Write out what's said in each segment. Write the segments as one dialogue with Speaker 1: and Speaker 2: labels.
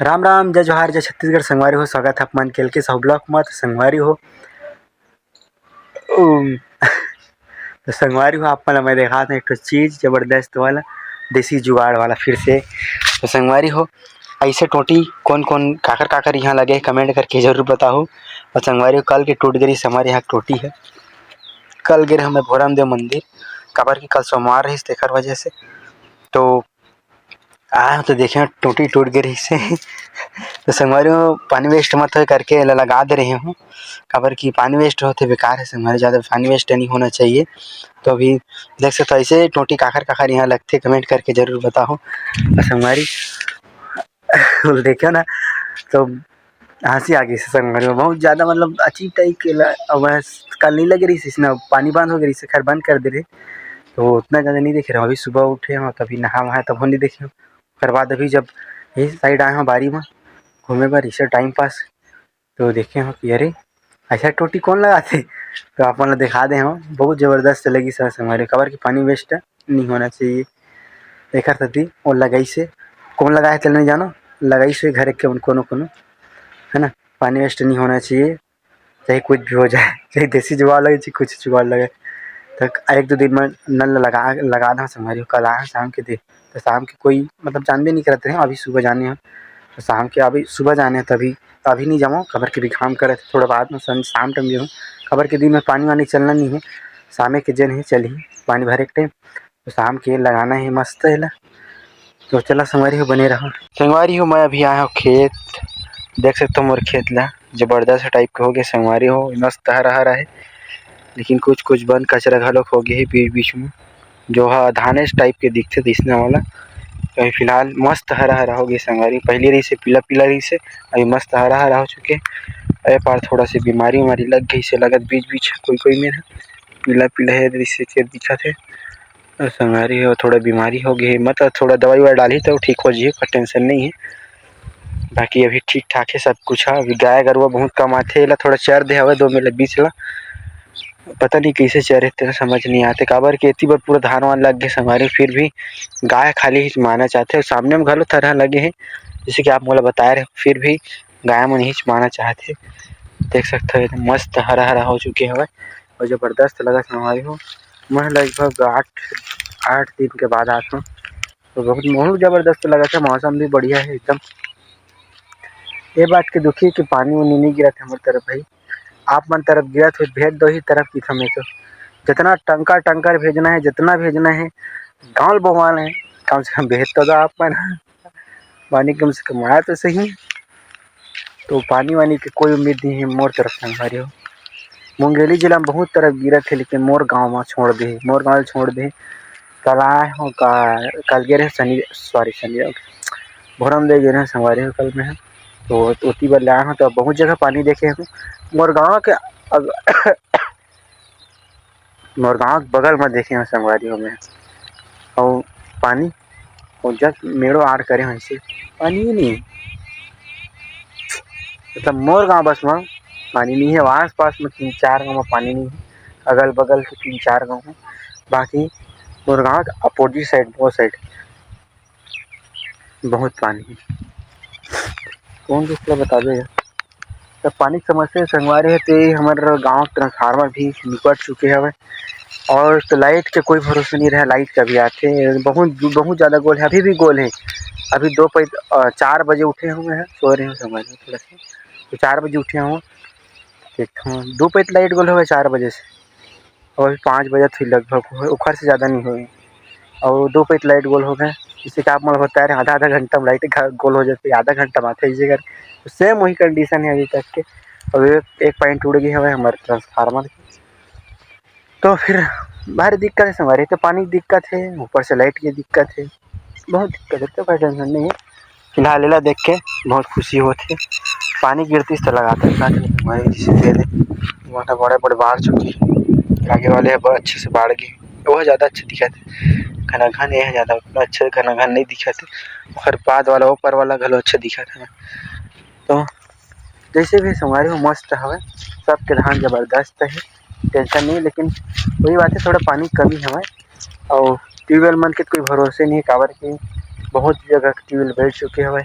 Speaker 1: राम राम जय जोहार जय छत्तीसगढ़ संगवारी हो। स्वागत है अपन केल के साहू ब्लॉक में। तो संगवारी हो तो संगवारी हो आप मैं देखा था एक तो चीज़ जबरदस्त वाला देसी जुगाड़ वाला फिर से। तो संगवारी हो ऐसे टोटी कौन कौन काकर काकर यहाँ लगे कमेंट करके जरूर बताओ। और संगवारी हो कल के टूट गई हमारे यहाँ टोटी है। कल गिर हमें भोरम देव मंदिर काबर की कल सोमवार रही तेखर वजह से। तो आया तो देखे टोटी टूट गई से तो संगवारी हो पानी वेस्ट मत हो करके लगा दे रहे हूँ। काबर की पानी वेस्ट होते बेकार है संगवारी, ज़्यादा पानी वेस्ट नहीं होना चाहिए। तो अभी देख सकते हो ऐसे टोटी काखर काखर यहाँ लगते कमेंट करके जरूर बताओ। संगवारी देखो ना तो हंसी आ गई संगवारी में बहुत ज़्यादा, मतलब अजीब टाइप के कल नहीं लग रही इसमें पानी बंद हो गई खैर बंद कर दे रहे तो उतना ज़्यादा नहीं देख रहे हो। अभी सुबह उठे हो तभी नहा वहा तब नहीं देखे हो। फिर बाद अभी जब इस साइड आए हो बारी में घूमे पर इसे टाइम पास तो देखे हो कि अरे ऐसा टोटी कौन लगाते। तो आप लोग दिखा दे हो बहुत ज़बरदस्त लगी सर हमारे कवर की पानी वेस्ट नहीं होना चाहिए। देखा थी और लगाई से कौन लगाए चल नहीं जानो लगाई से घर के कोनो कोनो है ना। पानी वेस्ट नहीं होना चाहिए चाहे कुछ भी हो जाए, चाहे देसी जुगाड़ लगे चाहे कुछ जुगाड़ लगे। तो एक दो दिन में नल लगा दें हमारी। कल आए शाम के दिन तो शाम के कोई मतलब जानबे नहीं करते हैं। अभी सुबह जाने हैं तो शाम के अभी सुबह जाने हैं तभी अभी नहीं जाऊँ खबर के भी काम करे थोड़ा बाद में शाम टाइम जाऊँ। खबर के दिन में पानी वानी चलना नहीं है, शाम के जन है चलिए पानी भरे के टाइम तो शाम के लगाना है मस्त है ला। तो चला संगवारी हो बने रहो। संगवारी हो मैं अभी आया हूँ खेत, देख सकते हो मोर खेत ला जबरदस्त टाइप का हो गया। संगवारी हो मस्त हरा हरा है लेकिन कुछ कुछ बंद कचरा घलोक हो गया है बीच बीच में जो है धानेस टाइप के दिखते दिसने वाला। तो अभी फिलहाल मस्त हरा हरा हो गया संगवारी, पहले रही से पीला पीला रही से अभी मस्त हरा हरा हो चुके। अरे पार थोड़ा सी बीमारी उमारी लग गई से लगत बीच बीच कोई कोई में पीला पीला है जिससे दिखा थे। और संगवारी हो थोड़ा बीमारी हो गई मतलब थोड़ा दवाई वाई डाली तो ठीक हो जाइए, कोई टेंशन नहीं है। बाकी अभी ठीक ठाक है सब कुछ है। अभी गाय गरुआ बहुत कम आते ला थोड़ा चर दे हवे 2 मेले बीच ला पता नहीं कैसे चरे तेरा समझ नहीं आते काबर के एती बार पूरा धान वान लग गए संगवारी। फिर भी गाय खाली ही माना चाहते और सामने में घलो तरह लगे हैं जैसे कि आप मोला बता रहे फिर भी गाय मन ही माना चाहते। देख सकते हो एकदम मस्त हरा हरा हो चुके हवे और जबरदस्त लगा संगवारी हो। मैं लगभग 8 दिन के बाद आता हूँ तो बहुत जबरदस्त लगा था। मौसम भी बढ़िया है एकदम। ये बात के दुखी कि पानी वानी नहीं गिरा था हमारी तरफ भाई, आप मन तरफ गिरा तो भेज दो ही तरफ की था। मैं तो जितना टंकर भेजना है जितना भेजना है गाँव बवाल है कम से कम भेज तो दो आप मन पानी कम से कम आया तो सही। तो पानी वानी की कोई उम्मीद नहीं है मोर तरफ से हमारी हो। मुंगेली जिला में बहुत तरफ गिरा थे लेकिन मोर गाँव में छोड़ दे मोर गाँव छोड़ दे। कल आए हो कल गिरे शनि भोरम दे गिरे संगवारी हो कल में है तो उती बार आए हो तो बहुत जगह पानी देखे हूँ। मोर गाँव के मोर गाँव के बगल में देखे हैं संगवारी हो में और पानी और जब मेड़ो आड़ करे वैसे पानी ही नहीं मतलब मोर गाँव बस में पानी नहीं है। आस पास में 3-4 गाँव में पानी नहीं है, अगल बगल के 3-4 गाँव में। बाकी मोर गाँव के अपोजिट साइड वो साइड बहुत पानी है। कौन दूसरा बता देगा तो पानी की समस्या संगवारी है तो हमारे गाँव ट्रांसफार्मर भी निकट चुके हैं और तो लाइट के कोई भरोसा नहीं रहा। लाइट कभी आते बहुत ज़्यादा गोल है, अभी भी गोल है। अभी 4 बजे उठे हुए हैं सो रहे हैं समझ में थोड़ा सा तो 4 बजे उठे हुए देखो 2 पैत लाइट गोल हुआ 4 बजे से और अभी 5 बजे थी लगभग उखर से ज़्यादा नहीं हुए और 2 पैत लाइट गोल हो गए। जिससे कि आप मतलब बता रहे आधा घंटा में लाइट गोल हो जाती है, आधा घंटा में आते इसी कर सेम वही कंडीशन है अभी तक के। और एक पॉइंट उड़ गई है हमारे ट्रांसफार्मर की तो फिर भारी दिक्कत है हमारी। तो पानी की दिक्कत है ऊपर से लाइट की दिक्कत है, बहुत दिक्कत है। तो कोई टेंशन नहीं है फिलहाल ला देख के बहुत खुशी होती है। पानी गिरती तो लगाते हमारे जिसे दे दे वहाँ बड़े बड़े बाढ़ चुकी आगे वाले बहुत अच्छे से बाढ़ गए बहुत ज़्यादा अच्छे दिखा थे। घना घन यह ज़्यादा उतना अच्छा घना घन नहीं दिखा थे और बाद वाला ऊपर वाला घलो अच्छा दिखा था। तो जैसे भी हमारे हो मस्त हवे सबके धान जबरदस्त है टेंशन नहीं। लेकिन वही बात है थोड़ा पानी कमी हवे और ट्यूबवेल मन के कोई भरोसे नहीं काबर के बहुत जगह ट्यूबवेल बैठ चुके हवे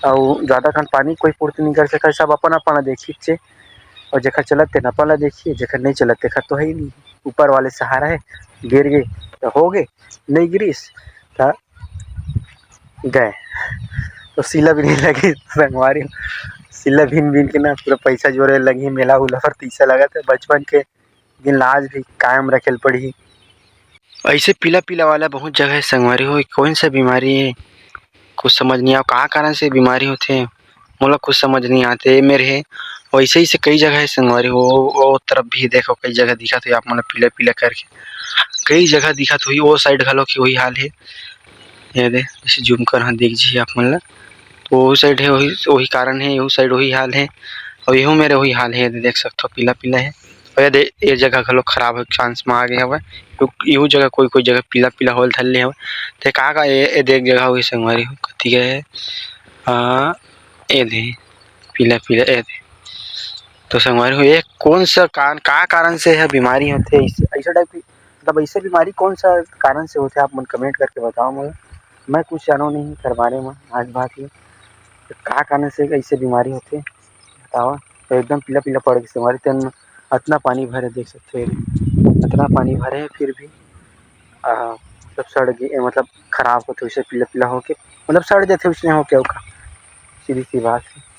Speaker 1: और ज़्यादा खन पानी कोई पूर्ति नहीं कर सका, सब अपन अपन ला देखी चे। और जेखर चलत तेन अपन ला देखिए, जेखर नहीं चलत तेखर तो है ही नहीं, ऊपर वाले सहारा है। गिर गए तो हो गए, नहीं गिरीस तो गए। तो सिला भी नहीं लगी संगवारी, सिला भीन भीन के ना पूरा पैसा जोरे लगी, मेला उला पर पैसा लगा था बचपन के दिन आज भी कायम रखेल पड़ी। ऐसे पीला पीला वाला बहुत जगह है संगवारी हो, कौन सा बीमारी है कुछ समझ नहीं आ, कहाँ कारण से बीमारी होते मोला कुछ समझ नहीं आते मेरे है। वैसे ही से कई जगह है संगवारी हो, वो तरफ भी देखो कई जगह दिखत हुई आप मन पीला पीला करके, कई जगह दिखत हुई वो साइड घलो के वही हाल है। ये दे जैसे जूम कर हाँ देख जी आप मन ला, तो वो साइड है वही कारण है, यू साइड वही हाल है और यू मेरे वही हाल है, देख सकते हो पीला पीला है। और ये जगह घलो खराब हो चांस में आ गए हवे, यू जगह कोई कोई जगह पीला पीला होल धरले हवे। ते का ये देख जगह हुई संगवारी हो कथी गए ए दे पीला पीला ए दे। तो संगवारी हो ये कौन सा का कारण से है बीमारी होते ऐसा टाइप की, मतलब ऐसे बीमारी कौन सा कारण से होते आप मन कमेंट करके बताओ मुझे, मैं कुछ जानो नहीं कर बारे में आज बात ये का कारण से ऐसे बीमारी होते बताओ। तो एकदम पीला पीला पड़ गई संगवारी, तेन इतना पानी भरे देख सकते हो, इतना पानी भरे है फिर भी मतलब सड़ गए, मतलब खराब होते उसे पीला पीला होके, मतलब सड़ जाते उसने होके, सीधी सी बात है।